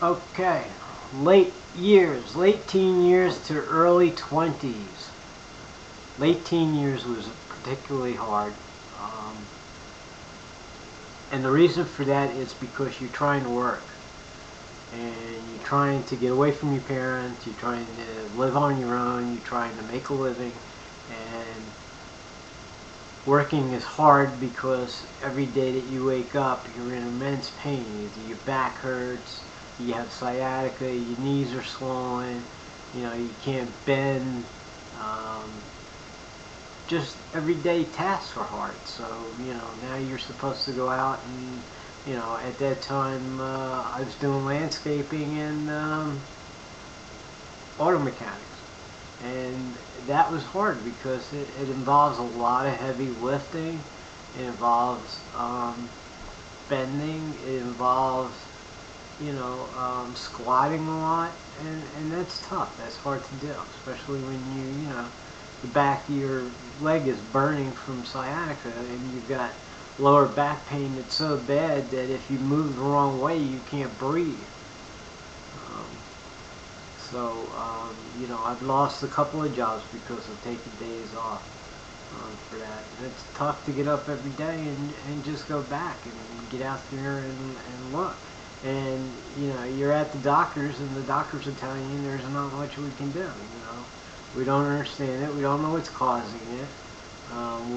Okay, late teen years to early 20s. Late teen years was particularly hard. Um, and the reason for that is because you're trying to work. And you're trying to get away from your parents, you're trying to live on your own, you're trying to make a living. And working is hard because every day that you wake up, you're in immense pain. Either your back hurts, you have sciatica, your knees are swollen, you can't bend. Um, just everyday tasks are hard. So, now you're supposed to go out and, at that time I was doing landscaping and auto mechanics. And that was hard because it involves a lot of heavy lifting. It involves bending. It involves, squatting a lot. And that's tough. That's hard to do, especially when the back of your leg is burning from sciatica and you've got lower back pain that's so bad that if you move the wrong way, you can't breathe. Um, I've lost a couple of jobs because of taking days off for that. And it's tough to get up every day and just go back and get out there and look. And, you're at the doctors and the doctors are telling you there's not much we can do, We don't understand it. We don't know what's causing it.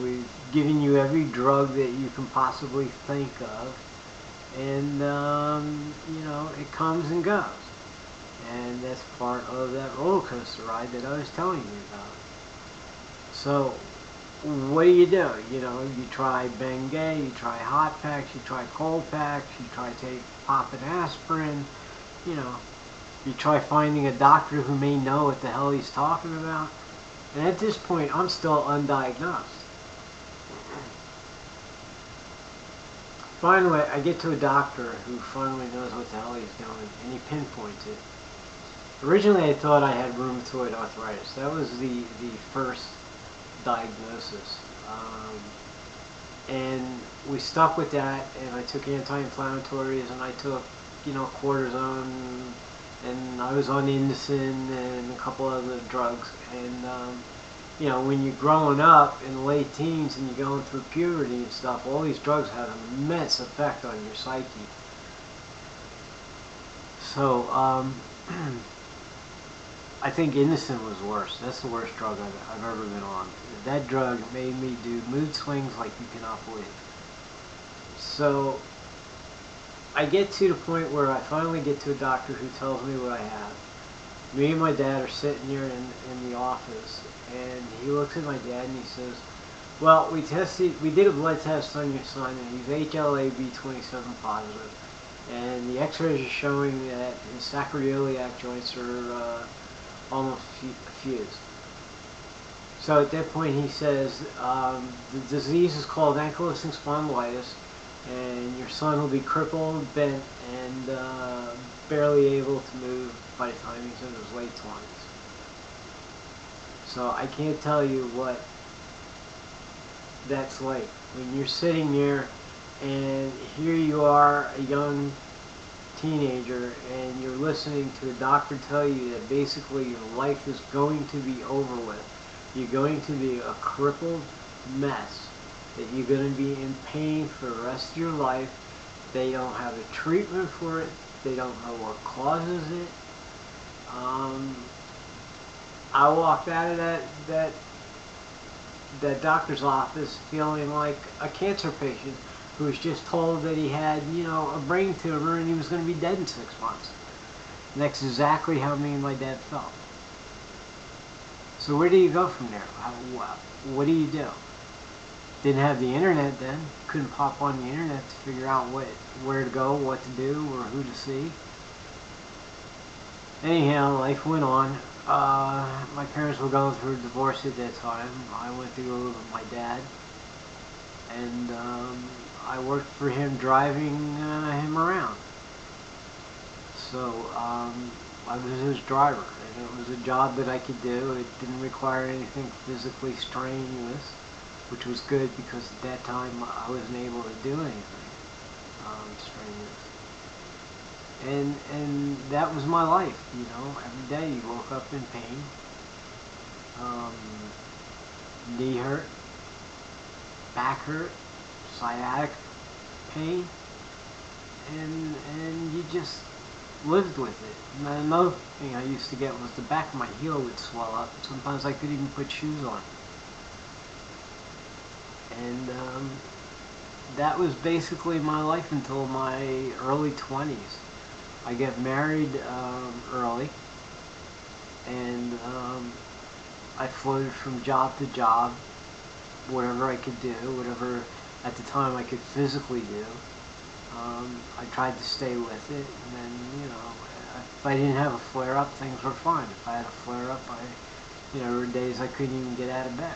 We've given you every drug that you can possibly think of. And, it comes and goes. And that's part of that roller coaster ride that I was telling you about. So, what do? You try Bengay, you try hot packs, you try cold packs, you try popping aspirin, you try finding a doctor who may know what the hell he's talking about. And at this point, I'm still undiagnosed. Finally, I get to a doctor who finally knows what the hell he's doing, and he pinpoints it. Originally, I thought I had rheumatoid arthritis. That was the first diagnosis. And we stuck with that, and I took anti-inflammatories, and I took, cortisone, and I was on Indocin and a couple other drugs. And, when you're growing up in the late teens and you're going through puberty and stuff, all these drugs have an immense effect on your psyche. So, I think Indocin was worse. That's the worst drug I've ever been on. That drug made me do mood swings like you cannot believe. So I get to the point where I finally get to a doctor who tells me what I have. Me and my dad are sitting here in the office, and he looks at my dad and he says, well, we did a blood test on your son, and he's HLA-B27 positive. And the x-rays are showing that his sacroiliac joints are almost fused. So at that point he says, the disease is called ankylosing spondylitis, and your son will be crippled, bent, and barely able to move by the time he's in his late 20s. So I can't tell you what that's like. When you're sitting there and here you are, a young teenager, and you're listening to a doctor tell you that basically your life is going to be over with. You're going to be a crippled mess, that you're going to be in pain for the rest of your life. They don't have a treatment for it. They don't know what causes it. I walked out of that doctor's office feeling like a cancer patient who was just told that he had, a brain tumor and he was going to be dead in 6 months. And that's exactly how me and my dad felt. So where do you go from there? What do you do? Didn't have the internet then. Couldn't pop on the internet to figure out where to go, what to do, or who to see. Anyhow, life went on. My parents were going through a divorce at that time. I went to go live with my dad. And I worked for him driving him around. So I was his driver, and it was a job that I could do. It didn't require anything physically strenuous, which was good because at that time I wasn't able to do anything strenuous. And that was my life, you know. Every day you woke up in pain, um, knee hurt, back hurt, sciatic pain, and you just lived with it. And another thing I used to get was the back of my heel would swell up. Sometimes I couldn't even put shoes on. And that was basically my life until my early 20s. I got married early, and I floated from job to job, whatever I could do, whatever at the time I could physically do. I tried to stay with it, and then, you know, if I didn't have a flare-up, things were fine. If I had a flare-up, there were days I couldn't even get out of bed.